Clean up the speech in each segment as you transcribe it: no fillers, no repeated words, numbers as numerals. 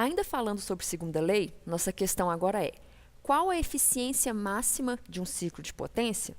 Ainda falando sobre segunda lei, nossa questão agora é: qual a eficiência máxima de um ciclo de potência?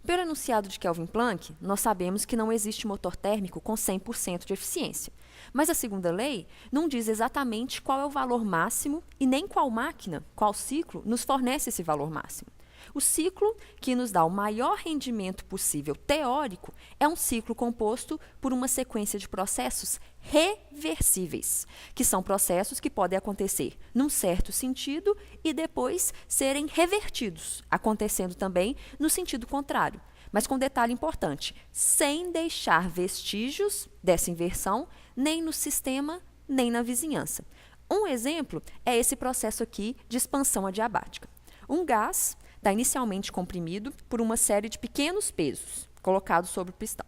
Pelo enunciado de Kelvin Planck, nós sabemos que não existe motor térmico com 100% de eficiência. Mas a segunda lei não diz exatamente qual é o valor máximo e nem qual máquina, qual ciclo, nos fornece esse valor máximo. O ciclo que nos dá o maior rendimento possível teórico é um ciclo composto por uma sequência de processos reversíveis, que são processos que podem acontecer num certo sentido e depois serem revertidos, acontecendo também no sentido contrário. Mas com detalhe importante, sem deixar vestígios dessa inversão nem no sistema, nem na vizinhança. Um exemplo é esse processo aqui de expansão adiabática. Um gás está inicialmente comprimido por uma série de pequenos pesos colocados sobre o pistão.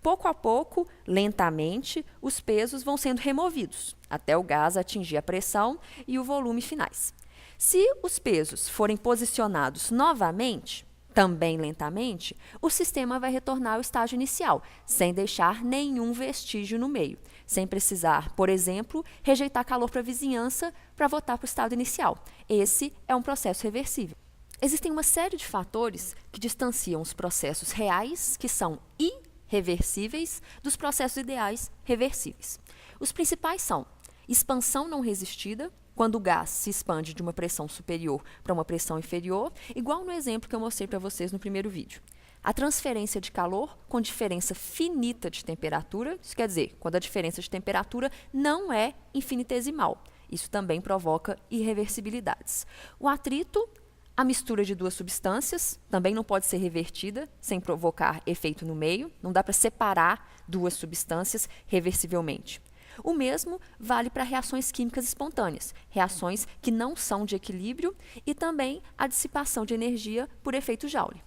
Pouco a pouco, lentamente, os pesos vão sendo removidos, até o gás atingir a pressão e o volume finais. Se os pesos forem posicionados novamente, também lentamente, o sistema vai retornar ao estágio inicial, sem deixar nenhum vestígio no meio, sem precisar, por exemplo, rejeitar calor para a vizinhança para voltar para o estado inicial. Esse é um processo reversível. Existem uma série de fatores que distanciam os processos reais, que são irreversíveis, dos processos ideais reversíveis. Os principais são expansão não resistida, quando o gás se expande de uma pressão superior para uma pressão inferior, igual no exemplo que eu mostrei para vocês no primeiro vídeo. A transferência de calor com diferença finita de temperatura, isso quer dizer, quando a diferença de temperatura não é infinitesimal. Isso também provoca irreversibilidades. O atrito, a mistura de duas substâncias, também não pode ser revertida sem provocar efeito no meio, não dá para separar duas substâncias reversivelmente. O mesmo vale para reações químicas espontâneas, reações que não são de equilíbrio e também a dissipação de energia por efeito Joule.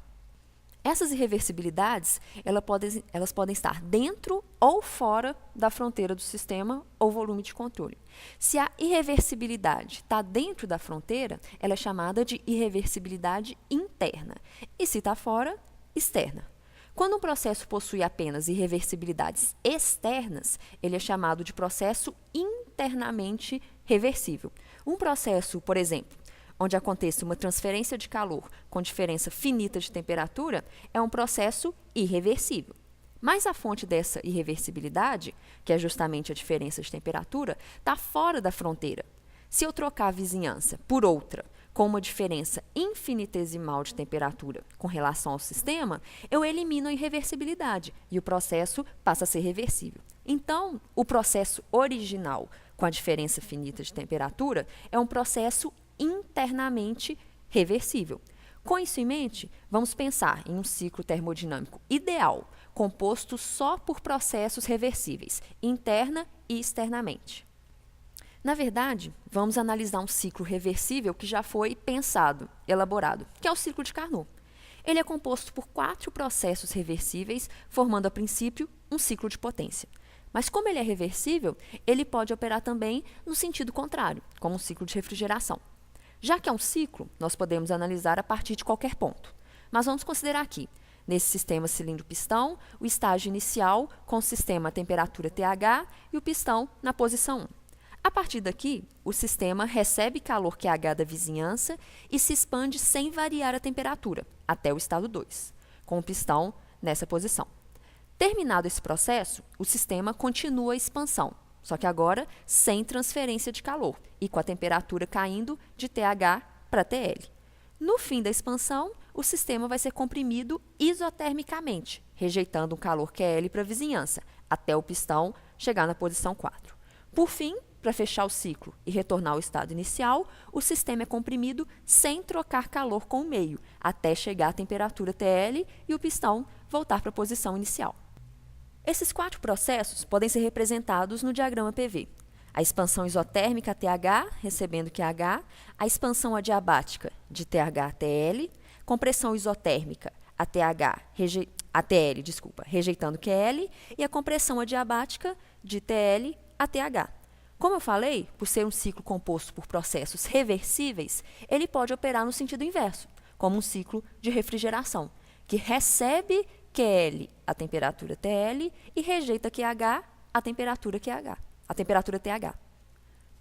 Essas irreversibilidades, elas podem estar dentro ou fora da fronteira do sistema ou volume de controle. Se a irreversibilidade está dentro da fronteira, ela é chamada de irreversibilidade interna. E se está fora, externa. Quando um processo possui apenas irreversibilidades externas, ele é chamado de processo internamente reversível. Um processo, por exemplo, onde aconteça uma transferência de calor com diferença finita de temperatura, é um processo irreversível. Mas a fonte dessa irreversibilidade, que é justamente a diferença de temperatura, está fora da fronteira. Se eu trocar a vizinhança por outra, com uma diferença infinitesimal de temperatura com relação ao sistema, eu elimino a irreversibilidade e o processo passa a ser reversível. Então, o processo original com a diferença finita de temperatura é um processo internamente reversível. Com isso em mente, vamos pensar em um ciclo termodinâmico ideal, composto só por processos reversíveis, interna e externamente. Na verdade, vamos analisar um ciclo reversível que já foi pensado, elaborado, que é o ciclo de Carnot. Ele é composto por 4 processos reversíveis, formando a princípio um ciclo de potência. Mas como ele é reversível, ele pode operar também no sentido contrário, como um ciclo de refrigeração. Já que é um ciclo, nós podemos analisar a partir de qualquer ponto. Mas vamos considerar aqui, nesse sistema cilindro-pistão, o estágio inicial com o sistema a temperatura TH e o pistão na posição 1. A partir daqui, o sistema recebe calor QH da vizinhança e se expande sem variar a temperatura, até o estado 2, com o pistão nessa posição. Terminado esse processo, o sistema continua a expansão, só que agora sem transferência de calor e com a temperatura caindo de TH para TL. No fim da expansão, o sistema vai ser comprimido isotermicamente, rejeitando um calor QL para a vizinhança, até o pistão chegar na posição 4. Por fim, para fechar o ciclo e retornar ao estado inicial, o sistema é comprimido sem trocar calor com o meio, até chegar à temperatura TL e o pistão voltar para a posição inicial. Esses 4 processos podem ser representados no diagrama PV. A expansão isotérmica TH, recebendo QH, a expansão adiabática de TH a TL, compressão isotérmica ATL, rejeitando QL, e a compressão adiabática de TL a TH. Como eu falei, por ser um ciclo composto por processos reversíveis, ele pode operar no sentido inverso, como um ciclo de refrigeração, que recebe QL a temperatura TL e rejeita QH a temperatura TH.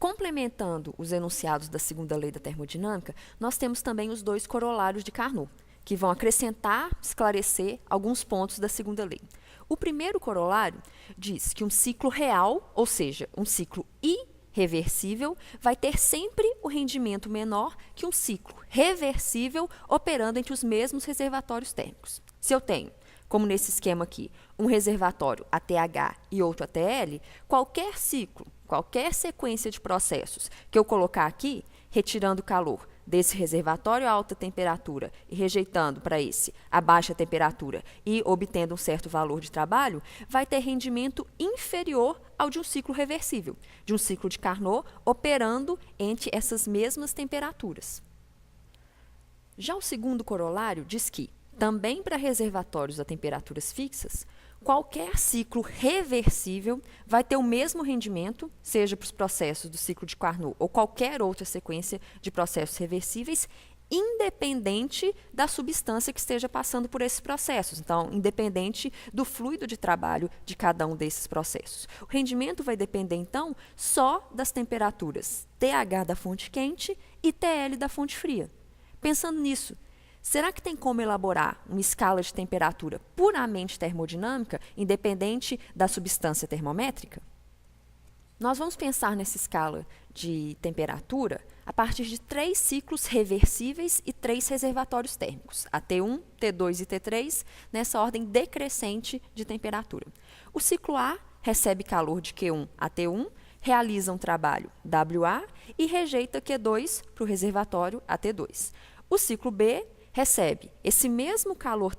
Complementando os enunciados da segunda lei da termodinâmica, nós temos também os dois corolários de Carnot, que vão acrescentar, esclarecer alguns pontos da segunda lei. O primeiro corolário diz que um ciclo real, ou seja, um ciclo irreversível, vai ter sempre o rendimento menor que um ciclo reversível operando entre os mesmos reservatórios térmicos. Se eu tenho, como nesse esquema aqui, um reservatório ATH e outro ATL, qualquer ciclo, qualquer sequência de processos que eu colocar aqui, retirando calor desse reservatório a alta temperatura e rejeitando para esse a baixa temperatura e obtendo um certo valor de trabalho, vai ter rendimento inferior ao de um ciclo reversível, de um ciclo de Carnot operando entre essas mesmas temperaturas. Já o segundo corolário diz que, também para reservatórios a temperaturas fixas, qualquer ciclo reversível vai ter o mesmo rendimento, seja para os processos do ciclo de Carnot ou qualquer outra sequência de processos reversíveis, independente da substância que esteja passando por esses processos. Então, independente do fluido de trabalho de cada um desses processos. O rendimento vai depender, então, só das temperaturas TH da fonte quente e TL da fonte fria. Pensando nisso, será que tem como elaborar uma escala de temperatura puramente termodinâmica, independente da substância termométrica? Nós vamos pensar nessa escala de temperatura a partir de 3 ciclos reversíveis e 3 reservatórios térmicos, a T1, T2 e T3, nessa ordem decrescente de temperatura. O ciclo A recebe calor de Q1 a T1, realiza um trabalho WA e rejeita Q2 para o reservatório a T2. O ciclo B recebe esse mesmo calor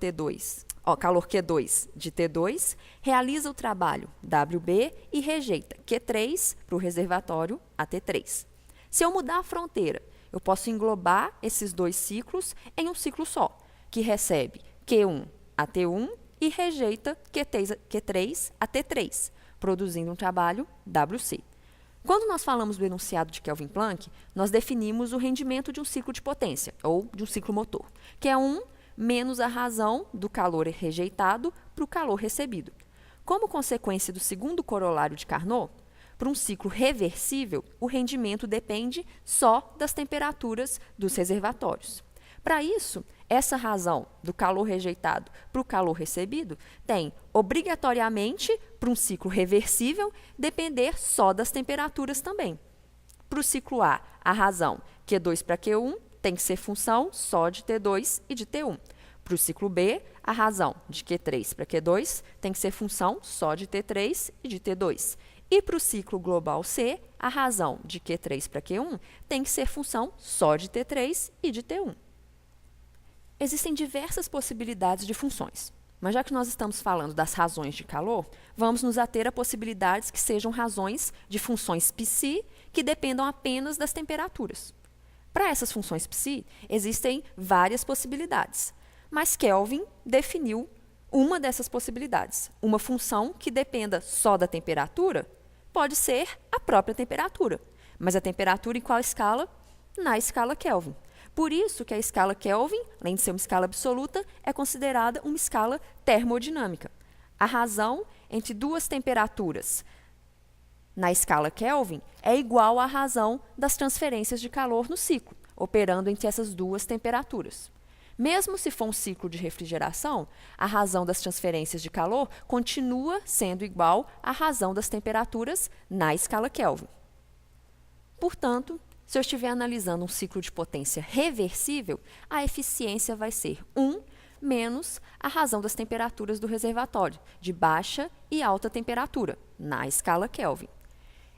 calor Q2 de T2, realiza o trabalho WB e rejeita Q3 para o reservatório a T3. Se eu mudar a fronteira, eu posso englobar esses dois ciclos em um ciclo só, que recebe Q1 a T1 e rejeita Q3 a T3, produzindo um trabalho WC. Quando nós falamos do enunciado de Kelvin-Planck, nós definimos o rendimento de um ciclo de potência, ou de um ciclo motor, que é 1 menos a razão do calor rejeitado para o calor recebido. Como consequência do segundo corolário de Carnot, para um ciclo reversível, o rendimento depende só das temperaturas dos reservatórios. Para isso, essa razão do calor rejeitado para o calor recebido tem, obrigatoriamente, para um ciclo reversível, depender só das temperaturas também. Para o ciclo A, a razão Q2 para Q1 tem que ser função só de T2 e de T1. Para o ciclo B, a razão de Q3 para Q2 tem que ser função só de T3 e de T2. E para o ciclo global C, a razão de Q3 para Q1 tem que ser função só de T3 e de T1. Existem diversas possibilidades de funções, mas já que nós estamos falando das razões de calor, vamos nos ater a possibilidades que sejam razões de funções psi que dependam apenas das temperaturas. Para essas funções psi, existem várias possibilidades, mas Kelvin definiu uma dessas possibilidades. Uma função que dependa só da temperatura pode ser a própria temperatura, mas a temperatura em qual escala? Na escala Kelvin. Por isso que a escala Kelvin, além de ser uma escala absoluta, é considerada uma escala termodinâmica. A razão entre duas temperaturas na escala Kelvin é igual à razão das transferências de calor no ciclo, operando entre essas duas temperaturas. Mesmo se for um ciclo de refrigeração, a razão das transferências de calor continua sendo igual à razão das temperaturas na escala Kelvin. Portanto, se eu estiver analisando um ciclo de potência reversível, a eficiência vai ser 1 menos a razão das temperaturas do reservatório, de baixa e alta temperatura, na escala Kelvin.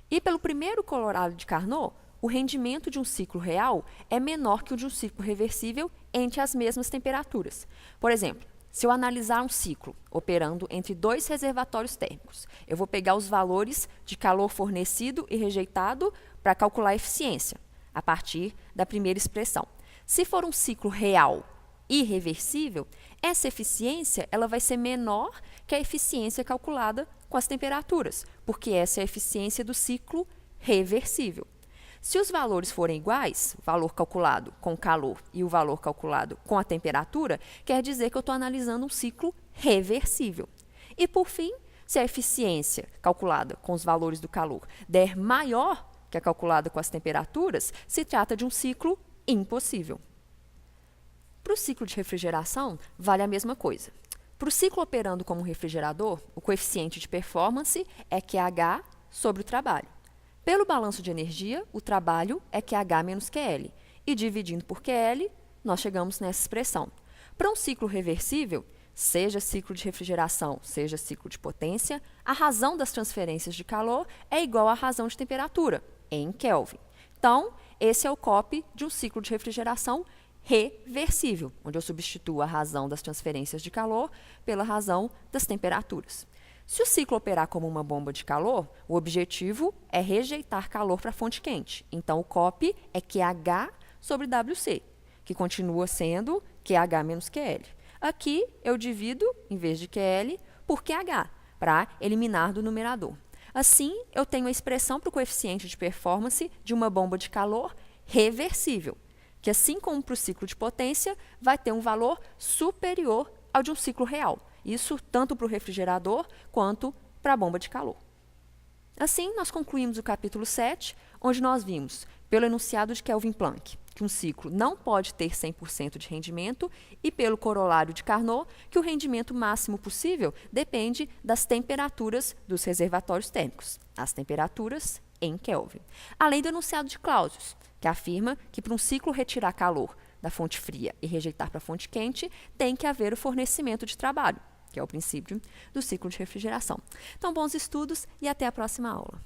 E pelo primeiro corolário de Carnot, o rendimento de um ciclo real é menor que o de um ciclo reversível entre as mesmas temperaturas. Por exemplo, se eu analisar um ciclo operando entre 2 reservatórios térmicos, eu vou pegar os valores de calor fornecido e rejeitado para calcular a eficiência, a partir da primeira expressão. Se for um ciclo real irreversível, essa eficiência ela vai ser menor que a eficiência calculada com as temperaturas, porque essa é a eficiência do ciclo reversível. Se os valores forem iguais, o valor calculado com calor e o valor calculado com a temperatura, quer dizer que eu estou analisando um ciclo reversível. E, por fim, se a eficiência calculada com os valores do calor der maior que é calculada com as temperaturas, se trata de um ciclo impossível. Para o ciclo de refrigeração, vale a mesma coisa. Para o ciclo operando como um refrigerador, o coeficiente de performance é QH sobre o trabalho. Pelo balanço de energia, o trabalho é QH menos QL. E dividindo por QL, nós chegamos nessa expressão. Para um ciclo reversível, seja ciclo de refrigeração, seja ciclo de potência, a razão das transferências de calor é igual à razão de temperatura, em Kelvin. Então, esse é o COP de um ciclo de refrigeração reversível, onde eu substituo a razão das transferências de calor pela razão das temperaturas. Se o ciclo operar como uma bomba de calor, o objetivo é rejeitar calor para a fonte quente. Então, o COP é QH sobre WC, que continua sendo QH menos QL. Aqui, eu divido, em vez de QL, por QH, para eliminar do numerador. Assim, eu tenho a expressão para o coeficiente de performance de uma bomba de calor reversível, que, assim como para o ciclo de potência, vai ter um valor superior ao de um ciclo real. Isso tanto para o refrigerador quanto para a bomba de calor. Assim, nós concluímos o capítulo 7, onde nós vimos, pelo enunciado de Kelvin Planck, que um ciclo não pode ter 100% de rendimento, e pelo corolário de Carnot, que o rendimento máximo possível depende das temperaturas dos reservatórios térmicos, as temperaturas em Kelvin. Além do enunciado de Clausius, que afirma que para um ciclo retirar calor da fonte fria e rejeitar para a fonte quente, tem que haver o fornecimento de trabalho, que é o princípio do ciclo de refrigeração. Então, bons estudos e até a próxima aula.